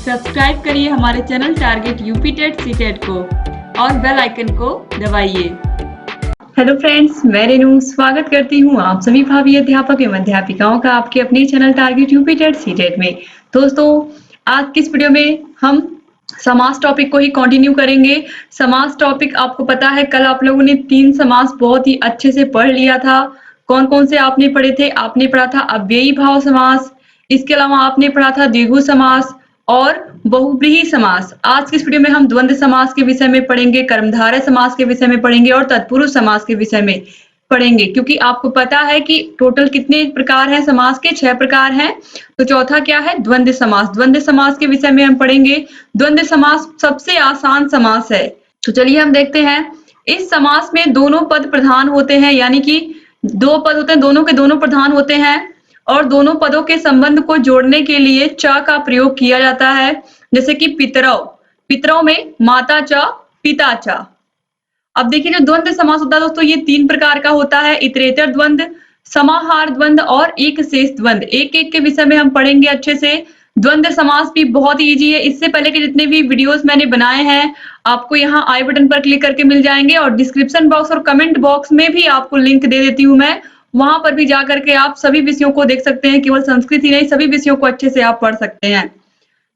Subscribe करिए हमारे channel target UP TET CTET को और बेल आइकन को दबाइए। हेलो फ्रेंड्स, मैं रेनू स्वागत करती हूँ आप सभी भावी अध्यापक एवं अध्यापिकाओं का आपके अपने channel target UP TET CTET में। दोस्तों, आज की इस वीडियो में हम समास टॉपिक को ही कंटिन्यू करेंगे। समास टॉपिक आपको पता है, कल आप लोगों ने 3 समास बहुत ही अच्छे से पढ़ लिया था। कौन कौन से आपने पढ़े थे? आपने पढ़ा था अव्ययी भाव समास, इसके अलावा आपने पढ़ा था द्विगु समास और बहुव्रीहि समास। आज की इस वीडियो में हम द्वंद्व समास के विषय में पढ़ेंगे, कर्मधारय समास के विषय में पढ़ेंगे और तत्पुरुष समास के विषय में पढ़ेंगे। क्योंकि आपको पता है कि टोटल कितने प्रकार हैं समास के? 6 प्रकार हैं। तो चौथा क्या है? द्वंद्व समास। द्वंद्व समास के विषय में हम पढ़ेंगे। द्वंद्व समास सबसे आसान समास है। तो चलिए हम देखते हैं। इस समास में दोनों पद प्रधान होते हैं, यानी कि 2 पद होते हैं, दोनों के दोनों प्रधान होते हैं और दोनों पदों के संबंध को जोड़ने के लिए च का प्रयोग किया जाता है। जैसे कि पितरौ, पितरौ में माता च पिता च। अब देखिए, जो द्वंद्व समास होता है दोस्तों, ये 3 प्रकार का होता है। इतरेतर द्वंद्व, समाहार द्वंद्व और एक शेष द्वंद्व। एक एक के विषय में हम पढ़ेंगे अच्छे से। द्वंद्व समास भी बहुत इजी है। इससे पहले के जितने भी वीडियोस मैंने बनाए हैं आपको यहाँ आई बटन पर क्लिक करके मिल जाएंगे और डिस्क्रिप्शन बॉक्स और कमेंट बॉक्स में भी आपको लिंक दे देती हूँ मैं। वहां पर भी जाकर के आप सभी विषयों को देख सकते हैं। केवल संस्कृत ही नहीं, सभी विषयों को अच्छे से आप पढ़ सकते हैं।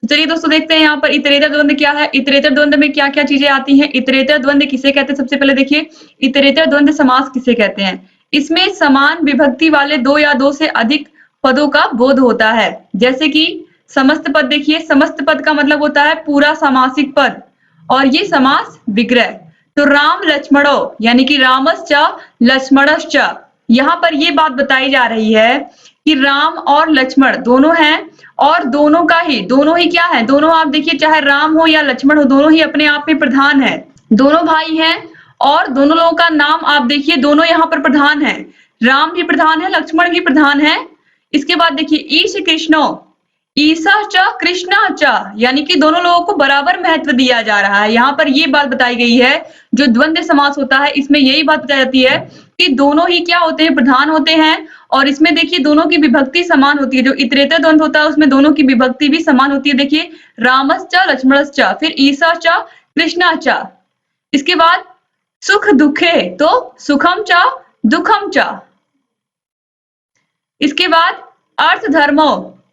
चलिए दोस्तों, देखते हैं यहाँ पर इतरेतर द्वंद्व क्या है। इतरेतर द्वंद्व में क्या क्या चीजें आती हैं? इतरेतर द्वंद्व किसे कहते हैं? सबसे पहले देखिए, इतरेतर द्वंद्व समास किसे कहते हैं। इसमें समान विभक्ति वाले 2 या 2 से अधिक पदों का बोध होता है। जैसे कि समस्त पद, देखिए समस्त पद का मतलब होता है पूरा समासिक पद और ये समास विग्रह। तो राम लक्ष्मणो यानी कि रामश्च लक्ष्मणश्च, यहाँ पर ये बात बताई जा रही है कि राम और लक्ष्मण दोनों हैं और दोनों ही क्या है? दोनों आप देखिए, चाहे राम हो या लक्ष्मण हो, दोनों ही अपने आप में प्रधान है। दोनों भाई हैं और दोनों लोगों का नाम आप देखिए, दोनों यहाँ पर प्रधान है। राम भी प्रधान है, लक्ष्मण भी प्रधान है। इसके बाद देखिए, ईश कृष्णो, ईसा च कृष्णा च, यानी कि दोनों लोगों को बराबर महत्व दिया जा रहा है। यहाँ पर ये बात बताई गई है। जो द्वंद्व समास होता है इसमें यही बात बताई जाती है कि दोनों ही क्या होते हैं? प्रधान होते हैं। और इसमें देखिए, दोनों की विभक्ति समान होती है। जो इतरेतर द्वंद्व होता है उसमें दोनों की विभक्ति भी समान होती है। देखिए, रामश्च लक्ष्मणश्च, फिर ईसा च कृष्णा च। इसके बाद सुख दुखे, तो सुखम च दुखम च। इसके बाद अर्थ धर्मो,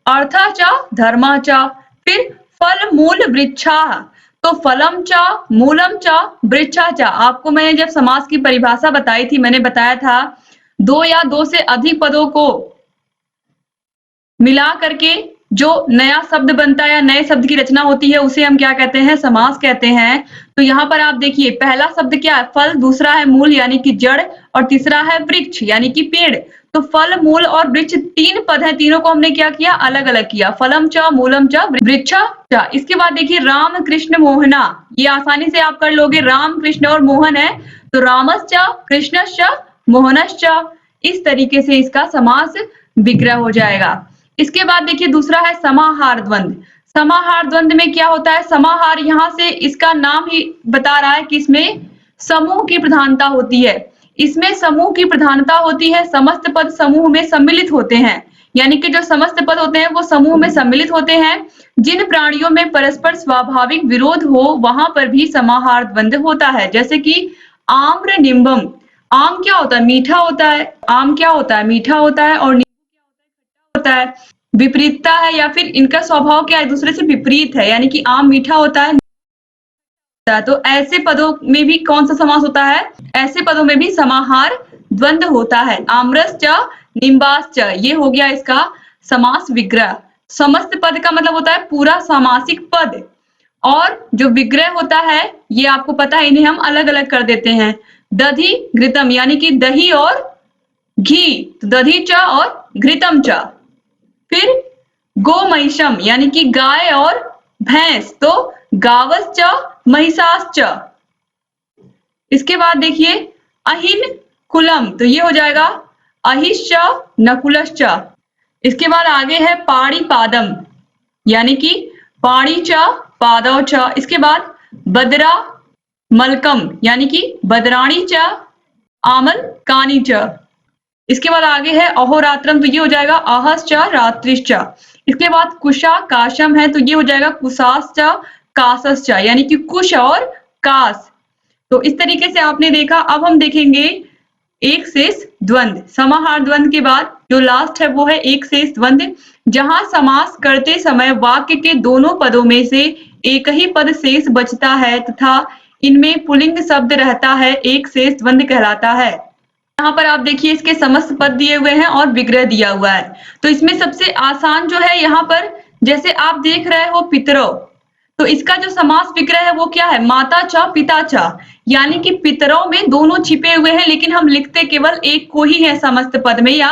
अर्था च धर्मा च। फिर फल मूल वृक्षा, तो फलम च मूलम च वृक्षा च। आपको मैंने जब समास की परिभाषा बताई थी, मैंने बताया था 2 या 2 से अधिक पदों को मिला करके जो नया शब्द बनता है या नए शब्द की रचना होती है उसे हम क्या कहते हैं? समास कहते हैं। तो यहाँ पर आप देखिए, पहला शब्द क्या है? फल, दूसरा है मूल यानी कि जड़ और तीसरा है वृक्ष यानी कि पेड़। तो फल, मूल और वृक्ष 3 पद हैं, तीनों को हमने क्या किया? अलग अलग किया। फलम च मूलम च वृक्षा च। इसके बाद देखिए, राम कृष्ण मोहना, ये आसानी से आप कर लोगे। राम कृष्ण और मोहन है तो रामश्च कृष्णश्च मोहनश्च। इस तरीके से इसका समास विग्रह हो जाएगा। इसके बाद देखिए, दूसरा है समाहार द्वंद्व। समाहार द्वंद्व में क्या होता है? समाहार, यहाँ से इसका नाम ही बता रहा है कि इसमें समूह की प्रधानता होती है। इसमें समूह की प्रधानता होती है। समस्त पद समूह में सम्मिलित होते हैं, यानी कि जो समस्त पद होते हैं वो समूह में सम्मिलित होते हैं। जिन प्राणियों में परस्पर स्वाभाविक विरोध हो वहां पर भी समाहार द्वंद्व होता है। जैसे कि आम्र निम्बम, आम क्या होता है? मीठा होता है। आम क्या होता है? मीठा होता है और होता है, विपरीतता है या फिर इनका स्वभाव क्या है? दूसरे से विपरीत है, यानी कि आम मीठा होता है। तो ऐसे पदों में भी कौन सा समास होता है? ऐसे पदों में भी समाहार द्वंद्व होता है। आम्रश्च निम्बाश्च, ये हो गया इसका समास विग्रह। समस्त पद का मतलब होता है पूरा सामासिक पद, और जो विग्रह होता है ये आपको पता है, इन्हें हम अलग अलग कर देते हैं। दधि घृतम, यानी कि दही और घी, तो दधि च और घृतम च। फिर गोमहिषम, यानी कि गाय और भैंस, तो गावश्च महिषाश्च। इसके बाद देखिए, अहिन कुलम, तो ये हो जाएगा अहिश्च नकुलश्च। इसके बाद आगे है पाणिपादम, यानी कि पाणी च पादौ च। इसके बाद बदरा मलकम, यानी कि बदराणी च आमल कानी च। इसके बाद आगे है अहोरात्रम, तो ये हो जाएगा अहश्च रात्रिश्च। इसके बाद कुशा काशम है, तो ये हो जाएगा कुशाश्च काशश्च, यानी कि कुश और काश। तो इस तरीके से आपने देखा। अब हम देखेंगे एक शेष द्वंद्व। समाहार द्वंद्व के बाद जो लास्ट है वो है एक शेष द्वंद्व, जहां समास करते समय वाक्य के दोनों पदों में से एक ही पद शेष बचता है तथा इनमें पुल्लिंग शब्द रहता है, एक शेष द्वंद्व कहलाता है। यहाँ पर आप देखिए इसके समस्त पद दिए हुए हैं और विग्रह दिया हुआ है। तो इसमें सबसे आसान जो है यहाँ पर, जैसे आप देख रहे हो पितरों, तो इसका जो समास विग्रह है वो क्या है, माता च पिता च, यानी कि पितरों में दोनों छिपे हुए हैं, लेकिन हम लिखते केवल एक को ही है समस्त पद में, या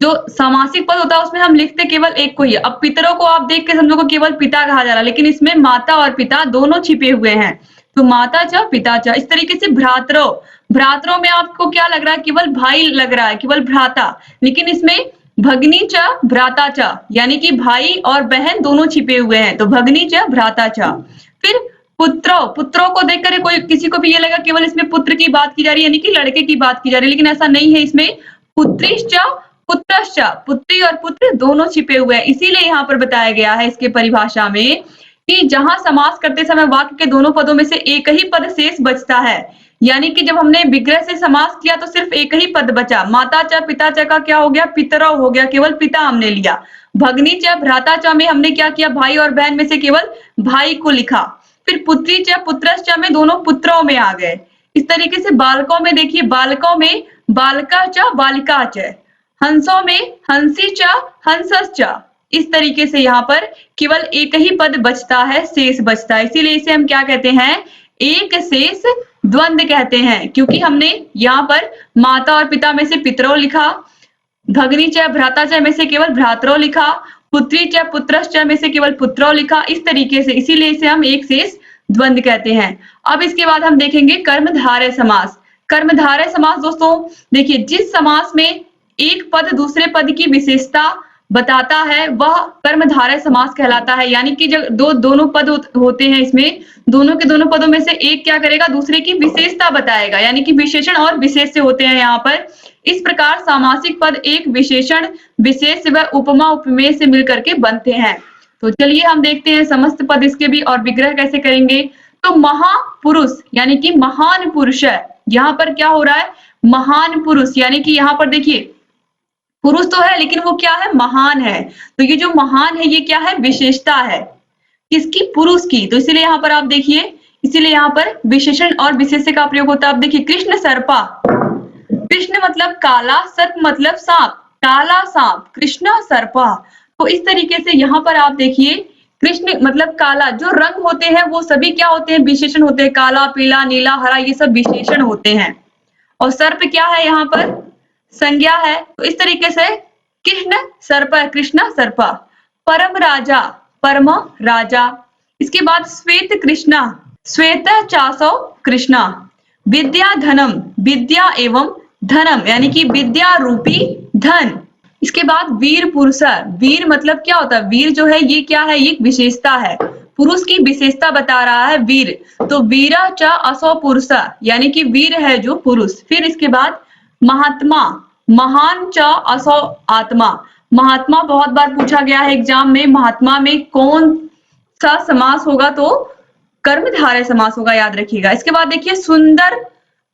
जो सामासिक पद होता है उसमें हम लिखते केवल एक को ही है। अब पितरों को आप देख के समझो को केवल पिता कहा जा रहा है, लेकिन इसमें माता और पिता दोनों छिपे हुए हैं, तो माता च पिता च। इस तरीके से भ्रातरों, भ्रातरों में आपको क्या लग रहा है, केवल भाई लग रहा है, केवल भ्राता, लेकिन इसमें भगनी च भ्राता च, यानी कि भाई और बहन दोनों छिपे हुए हैं, तो भगनी च भ्राता च। फिर पुत्रों, पुत्रों को देखकर कोई किसी को भी ये लगा केवल इसमें पुत्र की बात की जा रही है, यानी कि लड़के की बात की जा रही है, लेकिन ऐसा नहीं है। इसमें पुत्रीश्च पुत्रश्च, पुत्री और पुत्र दोनों छिपे हुए हैं। इसीलिए यहाँ पर बताया गया है इसके परिभाषा में कि जहां समास करते समय वाक्य के दोनों पदों में से एक ही पद शेष बचता है, यानी कि जब हमने विग्रह से समास किया तो सिर्फ एक ही पद बचा। माता च पिता च का क्या हो गया, पितरौ हो गया, केवल पिता हमने लिया। भगनी च भ्राता च में हमने क्या किया, भाई और बहन में से केवल भाई को लिखा। फिर पुत्री च पुत्रश्च में दोनों पुत्रों में आ गए। इस तरीके से बालकों में देखिए, बालकों में बालिका च बालिका च, हंसों में हंसी च हंसश्च। इस तरीके से यहाँ पर केवल एक ही पद बचता है, शेष बचता है, इसीलिए इसे हम क्या कहते हैं, एक शेष द्वंद्व कहते हैं, क्योंकि हमने यहाँ पर माता और पिता में से पितरों लिखा, भगनी च भ्राता च में से केवल भ्रातरों लिखा, पुत्री च पुत्रश्च में से केवल पुत्रों लिखा, इस तरीके से, इसीलिए इसे हम एक शेष द्वंद्व कहते हैं। अब इसके बाद हम देखेंगे कर्मधारय समास। कर्मधारय समास दोस्तों देखिए, जिस समास में एक पद दूसरे पद की विशेषता बताता है वह कर्मधारय समास कहलाता है, यानी कि जब दोनों पद होते हैं, इसमें दोनों के दोनों पदों में से एक क्या करेगा, दूसरे की विशेषता बताएगा, यानी कि विशेषण और विशेष से होते हैं यहाँ पर। इस प्रकार सामासिक पद एक विशेषण, विशेष व उपमा उपमेय से मिलकर के बनते हैं। तो चलिए हम देखते हैं समस्त पद इसके भी और विग्रह कैसे करेंगे। तो महापुरुष यानी कि महान पुरुष है, यहाँ पर क्या हो रहा है, महान पुरुष, यानी कि यहाँ पर देखिए पुरुष तो है लेकिन वो क्या है, महान है। तो ये जो महान है ये क्या है, विशेषता है, किसकी, पुरुष की। तो इसीलिए यहाँ पर आप देखिए, इसीलिए यहाँ पर विशेषण और विशेष्य का प्रयोग होता है। आप देखिए कृष्ण सर्पा, कृष्ण मतलब काला, सर्प मतलब सांप, काला सांप, कृष्ण सर्पा। तो इस तरीके से यहाँ पर आप देखिए कृष्ण मतलब काला, जो रंग होते हैं वो सभी क्या होते हैं, विशेषण होते हैं, काला पीला नीला हरा ये सब विशेषण होते हैं। और सर्प क्या है, यहाँ पर संज्ञा है। तो इस तरीके से कृष्ण सर्प, कृष्ण सर्पा। परम राजा, परम राजा। इसके बाद श्वेत कृष्णा, श्वेत चासो कृष्णा। विद्या धनम, विद्या एवं धनम, यानी कि विद्या रूपी धन। इसके बाद वीर पुरुष, वीर मतलब क्या होता है, वीर जो है ये क्या है, ये विशेषता है, पुरुष की विशेषता बता रहा है वीर। तो वीरा च असो पुरुष, यानी कि वीर है जो पुरुष। फिर इसके बाद महात्मा, महान च असो आत्मा। महात्मा बहुत बार पूछा गया है एग्जाम में, महात्मा में कौन सा समास होगा, तो कर्मधारय समास होगा, याद रखिएगा। इसके बाद देखिए सुंदर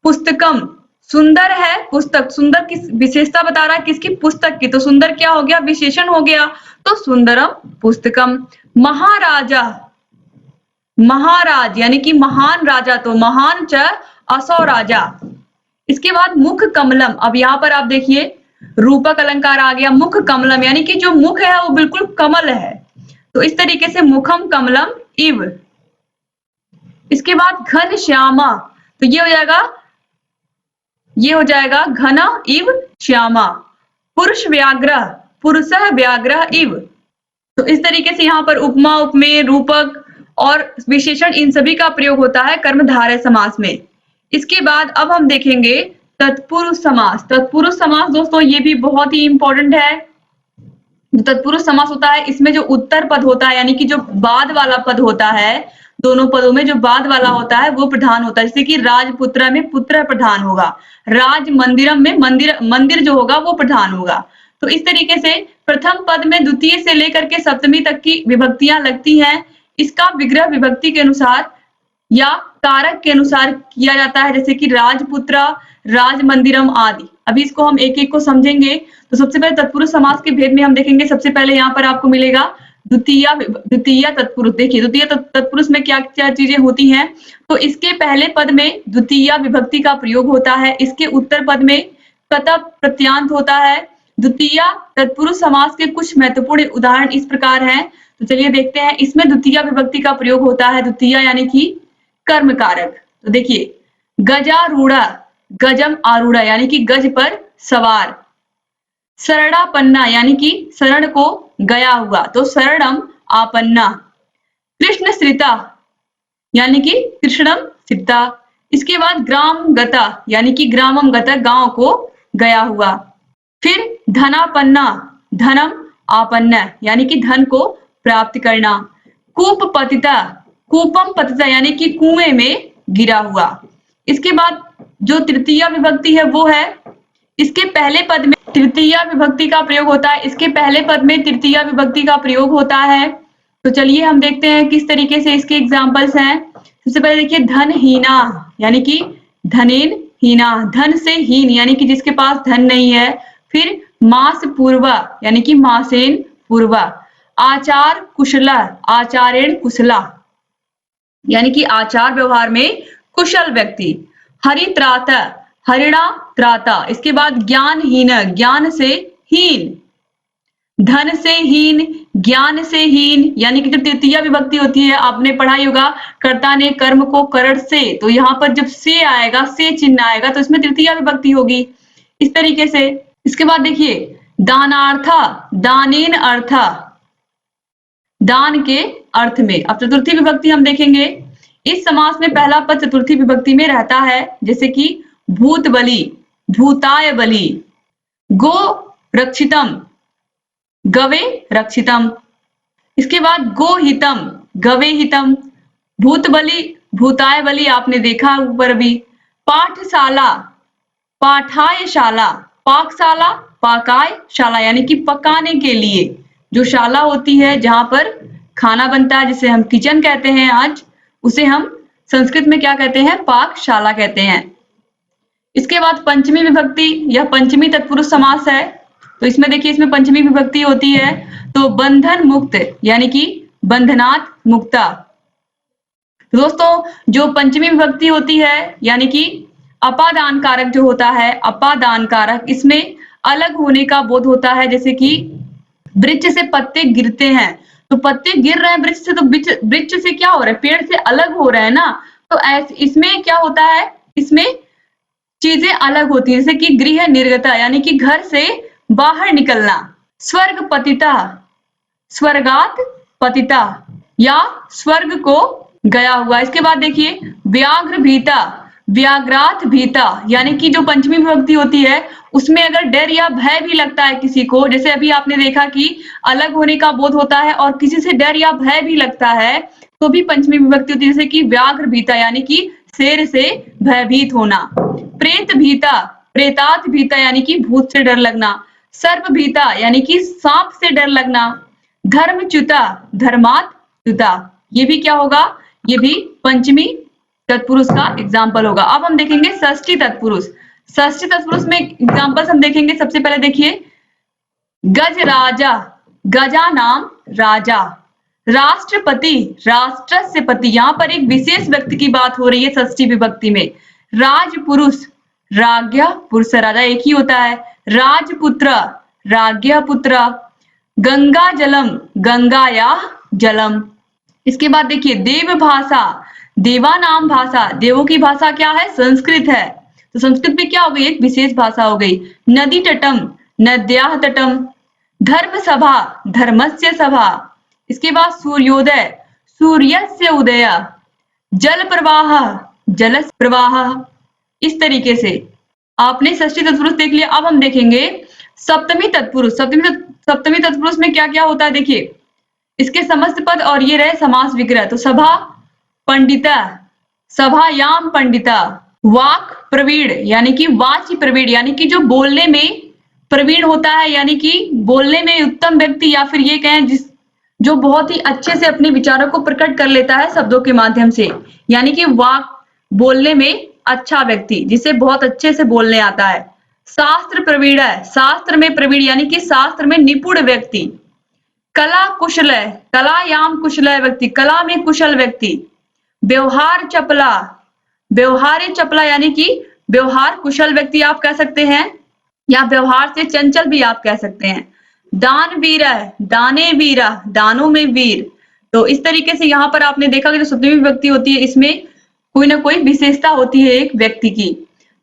पुस्तकम, सुंदर है पुस्तक, सुंदर किस विशेषता बता रहा है, किसकी, पुस्तक की। तो सुंदर क्या हो गया, विशेषण हो गया, तो सुंदरम पुस्तकम। महाराजा, महाराज यानी कि महान राजा, तो महान च असो राजा। इसके बाद मुख कमलम, अब यहाँ पर आप देखिए रूपक अलंकार आ गया, मुख कमलम यानी कि जो मुख है वो बिल्कुल कमल है, तो इस तरीके से मुखम कमलम इव। इसके बाद घन श्यामा, तो ये हो जाएगा घना इव श्यामा। पुरुष व्याघ्र, पुरुषः व्याघ्र इव। तो इस तरीके से यहाँ पर उपमा उपमेय रूपक और विशेषण इन सभी का प्रयोग होता है कर्मधारय समास में। इसके बाद अब हम देखेंगे तत्पुरुष समास। तत्पुरुष समास दोस्तों ये भी बहुत ही इंपॉर्टेंट है। जो तत्पुरुष समास होता है इसमें जो उत्तर पद होता है, यानी कि जो बाद वाला पद होता है, दोनों पदों में जो बाद वाला होता है वो प्रधान होता है। जैसे कि राजपुत्र में पुत्र प्रधान होगा, राज मंदिरम में मंदिर जो होगा वो प्रधान होगा। तो इस तरीके से प्रथम पद में द्वितीय से लेकर के सप्तमी तक की विभक्तियां लगती हैं। इसका विग्रह विभक्ति के अनुसार या कारक के अनुसार किया जाता है, जैसे कि राजपुत्र, राजमंदिरम आदि। अभी इसको हम एक एक को समझेंगे। तो सबसे पहले तत्पुरुष समास के भेद में हम देखेंगे। सबसे पहले यहाँ पर आपको मिलेगा द्वितीय तत्पुरुष। देखिए द्वितीय तत्पुरुष में क्या क्या चीजें होती हैं। तो इसके पहले पद में द्वितीय विभक्ति का प्रयोग होता है। इसके उत्तर पद में कतः प्रत्यांत होता है। द्वितीय तत्पुरुष समास के कुछ महत्वपूर्ण उदाहरण इस प्रकार हैं। तो चलिए देखते हैं। इसमें द्वितीय विभक्ति का प्रयोग होता है। द्वितीय यानी कि कर्म कारक। तो देखिए गजारूढ़, गजम आरूढ़ यानी कि गज पर सवार। शरणापन्ना यानी कि शरण को गया हुआ, तो शरणम आपन्ना। कृष्ण श्रिता यानी कि कृष्णम श्रिता। इसके बाद ग्राम गता यानी कि ग्रामम गता, गांव को गया हुआ। फिर धनापन्ना, धनम आपन्न यानी कि धन को प्राप्त करना। कूप पतिता, कूपम पतिता यानी कि कुएं में गिरा हुआ। इसके बाद जो तृतीय विभक्ति है वो है, इसके पहले पद में तृतीय विभक्ति का प्रयोग होता है। इसके पहले पद में तृतीय विभक्ति का प्रयोग होता है। तो चलिए हम देखते हैं किस तरीके से इसके एग्जाम्पल्स हैं। सबसे पहले देखिए धनहीना यानी कि धनेन हीना, धन से हीन यानी कि जिसके पास धन नहीं है। फिर मास पूर्वा यानी कि मासेन पूर्वा। आचार कुशला, आचारेण कुशला यानी कि आचार व्यवहार में कुशल व्यक्ति। हरित्राता, हरिणा त्राता। इसके बाद ज्ञानहीन, ज्ञान से हीन। धन से हीन, ज्ञान से हीन यानी कि जब तृतीय विभक्ति होती है, आपने पढ़ाई होगा कर्ता ने कर्म को करण से, तो यहाँ पर जब से आएगा, से चिन्ह आएगा, तो इसमें तृतीय विभक्ति होगी इस तरीके से। इसके बाद देखिए दानार्था, दानेन अर्था, दान के अर्थ में। अब चतुर्थी विभक्ति हम देखेंगे। इस समास में पहला पद चतुर्थी विभक्ति में रहता है, जैसे कि भूत बलि, भूताय बलि। गो रक्षितम, गवे रक्षितम। इसके बाद गोहितम, गवे हितम। भूत बलि, भूताय बलि आपने देखा ऊपर भी। पाठशाला, पाठायशाला। पाकशाला, पाकाय शाला यानी कि पकाने के लिए जो शाला होती है जहां पर खाना बनता है, जिसे हम किचन कहते हैं आज, उसे हम संस्कृत में क्या कहते हैं, पाकशाला कहते हैं। इसके बाद पंचमी विभक्ति या पंचमी तत्पुरुष समास है। तो इसमें देखिए इसमें पंचमी विभक्ति होती है। तो बंधन मुक्त यानी कि बंधनात् मुक्ता। तो दोस्तों जो पंचमी विभक्ति होती है यानी कि अपादान कारक जो होता है, अपादान कारक, इसमें अलग होने का बोध होता है। जैसे कि वृक्ष से पत्ते गिरते हैं, तो पत्ते गिर रहे हैं वृक्ष से, तो वृक्ष से क्या हो रहा है, पेड़ से अलग हो रहे हैं ना। तो इसमें क्या होता है, इसमें चीजें अलग होती है। जैसे कि गृह निर्गता यानी कि घर से बाहर निकलना। स्वर्ग पतिता, स्वर्गात पतिता या स्वर्ग को गया हुआ। इसके बाद देखिए व्याघ्र भीता, व्याघ्रात भीता यानी कि जो पंचमी विभक्ति होती है उसमें अगर डर या भय भी लगता है किसी को, जैसे अभी आपने देखा कि अलग होने का बोध होता है और किसी से डर या भय भी लगता है, तो भी पंचमी विभक्ति होती है। जैसे कि व्याघ्र भीता यानी कि शेर से भयभीत होना। प्रेत भीता, प्रेतात भीता यानी कि भूत से डर लगना। सर्प भीता यानी कि सांप से डर लगना। धर्मच्युता, धर्मात् च्युता, ये भी क्या होगा, ये भी पंचमी तत्पुरुष का एग्जाम्पल होगा। अब हम देखेंगे षष्ठी तत्पुरुष। षष्ठी तत्पुरुष में एग्जाम्पल्स हम देखेंगे। सबसे पहले देखिए गज राजा, गजा नाम राजा। राष्ट्रपति, राष्ट्रस्य पति, यहाँ पर एक विशेष व्यक्ति की बात हो रही है षष्ठी विभक्ति में। राजपुरुष, राज्ञ पुरुष, राजा एक ही होता है। राजपुत्र, राज्ञ पुत्र। गंगा जलम, गंगाया जलम। इसके बाद देखिए देव भाषा, देवा नाम भाषा, देवों की भाषा क्या है, संस्कृत है, तो संस्कृत भी क्या हो गई, एक विशेष भाषा हो गई। नदी तटम, नद्याः तटम। धर्म सभा, धर्मस्य सभा। इसके बाद सूर्योदय, सूर्यस्य उदय। जल प्रवाह, जल प्रवाह। इस तरीके से आपने षष्ठी तत्पुरुष देख लिया। अब हम देखेंगे सप्तमी तत्पुरुष। सप्तमी तत्पुरुष में क्या क्या होता है, देखिए इसके समस्त पद और ये रहे समास विग्रह। तो सभा पंडिता, सभायाम पंडिता। वाक प्रवीण यानी कि वाची प्रवीण यानी कि जो बोलने में प्रवीण होता है यानी कि बोलने में उत्तम व्यक्ति, या फिर ये कहें जो बहुत ही अच्छे से अपने विचारों को प्रकट कर लेता है शब्दों के माध्यम से, यानी कि वाक बोलने में अच्छा व्यक्ति, जिसे बहुत अच्छे से बोलने आता है। शास्त्र प्रवीण है, शास्त्र में प्रवीण यानी कि शास्त्र में निपुण व्यक्ति। कला कुशल है, कलायाम कुशल है व्यक्ति, कला में कुशल व्यक्ति। व्यवहार चपला, व्यवहार चपला यानी कि व्यवहार कुशल व्यक्ति आप कह सकते हैं, या व्यवहार से चंचल भी आप कह सकते हैं। दान वीर है, दाने वीरा, दानों में वीर। तो इस तरीके से यहाँ पर आपने देखा कि जो सप्तमी विभक्ति होती है इसमें कोई ना कोई विशेषता होती है एक व्यक्ति की।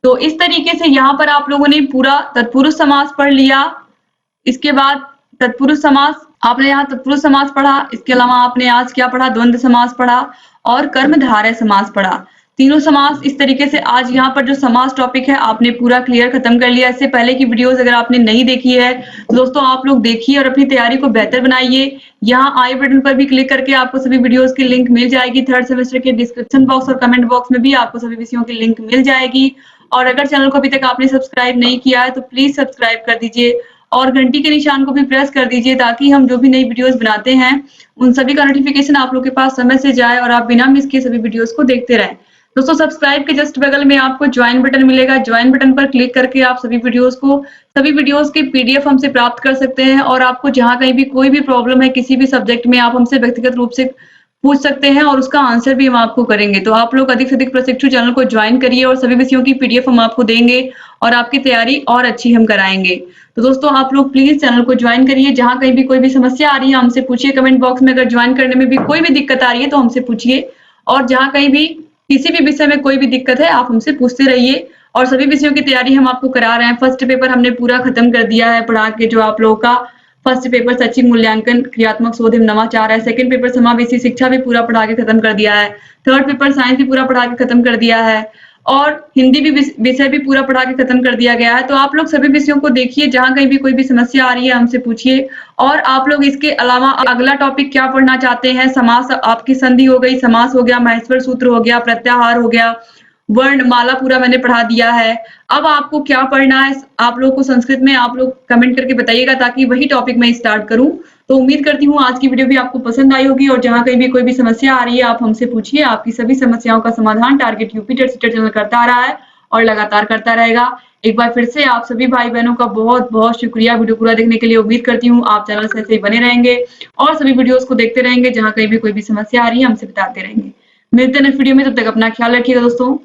तो इस तरीके से यहाँ पर आप लोगों ने पूरा तत्पुरुष समास पढ़ लिया। इसके बाद तत्पुरुष समास आपने यहाँ तत्पुरुष समास पढ़ा, इसके अलावा आपने आज क्या पढ़ा, द्वंद्व समास पढ़ा और कर्मधारय समास पढ़ा। तीनों समास इस तरीके से आज यहाँ पर जो समास टॉपिक है आपने पूरा क्लियर खत्म कर लिया। इससे पहले की वीडियोस अगर आपने नहीं देखी है तो दोस्तों आप लोग देखिए और अपनी तैयारी को बेहतर बनाइए। यहाँ आई बटन पर भी क्लिक करके आपको सभी वीडियोस की लिंक मिल जाएगी। थर्ड सेमेस्टर के डिस्क्रिप्शन बॉक्स और कमेंट बॉक्स में भी आपको सभी विषयों की लिंक मिल जाएगी। और अगर चैनल को अभी तक आपने सब्सक्राइब नहीं किया है तो प्लीज सब्सक्राइब कर दीजिए और घंटी के निशान को भी प्रेस कर दीजिए, ताकि हम जो भी नई वीडियोस बनाते हैं उन सभी का नोटिफिकेशन आप लोग के पास समय से जाए और आप बिना मिस किए सभी वीडियोस को देखते रहें। दोस्तों सब्सक्राइब के जस्ट बगल में आपको ज्वाइन बटन मिलेगा, ज्वाइन बटन पर क्लिक करके आप सभी वीडियोस के पीडीएफ हमसे प्राप्त कर सकते हैं। और आपको जहां कहीं भी कोई भी प्रॉब्लम है किसी भी सब्जेक्ट में, आप हमसे व्यक्तिगत रूप से पूछ सकते हैं और उसका आंसर भी हम आपको करेंगे। तो आप लोग अधिक से अधिक प्रशिक्षु चैनल को ज्वाइन करिए और सभी विषयों की पीडीएफ हम आपको देंगे और आपकी तैयारी और अच्छी हम कराएंगे। तो दोस्तों आप लोग प्लीज चैनल को ज्वाइन करिए। जहां कहीं भी कोई भी समस्या आ रही है हमसे पूछिए कमेंट बॉक्स में। अगर ज्वाइन करने में भी कोई भी दिक्कत आ रही है तो हमसे पूछिए, और जहां कहीं भी किसी भी विषय में कोई भी दिक्कत है आप हमसे पूछते रहिए। और सभी विषयों की तैयारी हम आपको करा रहे हैं। फर्स्ट पेपर हमने पूरा खत्म कर दिया है पढ़ा के, जो आप लोगों का फर्स्ट पेपर सचिव मूल्यांकन क्रियात्मक शोध एवं नवाचार है। सेकंड पेपर समावेशी शिक्षा भी पूरा पढ़ा के खत्म कर दिया है। थर्ड पेपर साइंस भी पूरा पढ़ा के खत्म कर दिया है और हिंदी भी विषय भी पूरा पढ़ा के खत्म कर दिया गया है। तो आप लोग सभी विषयों को देखिए, जहां कहीं भी कोई भी समस्या आ रही है हमसे पूछिए। और आप लोग इसके अलावा अगला टॉपिक क्या पढ़ना चाहते हैं, समास आपकी संधि हो गई, समास हो गया, महेश्वर सूत्र हो गया, प्रत्याहार हो गया, वर्णमाला पूरा मैंने पढ़ा दिया है। अब आपको क्या पढ़ना है आप लोग को संस्कृत में, आप लोग कमेंट करके बताइएगा ताकि वही टॉपिक मैं स्टार्ट करूं। तो उम्मीद करती हूँ आज की वीडियो भी आपको पसंद आई होगी। और जहां कहीं भी कोई भी समस्या आ रही है आप हमसे पूछिए, आपकी सभी समस्याओं का समाधान target UP TET CTET channel करता आ रहा है और लगातार करता रहेगा। एक बार फिर से आप सभी भाई बहनों का बहुत बहुत शुक्रिया वीडियो पूरा देखने के लिए। उम्मीद करती हूँ आप चैनल से ऐसे ही बने रहेंगे और सभी वीडियोस को देखते रहेंगे। जहां कहीं भी कोई भी समस्या आ रही है हमसे बताते रहेंगे। मिलते हैं नेक्स्ट वीडियो में, तब तक अपना ख्याल रखिएगा दोस्तों।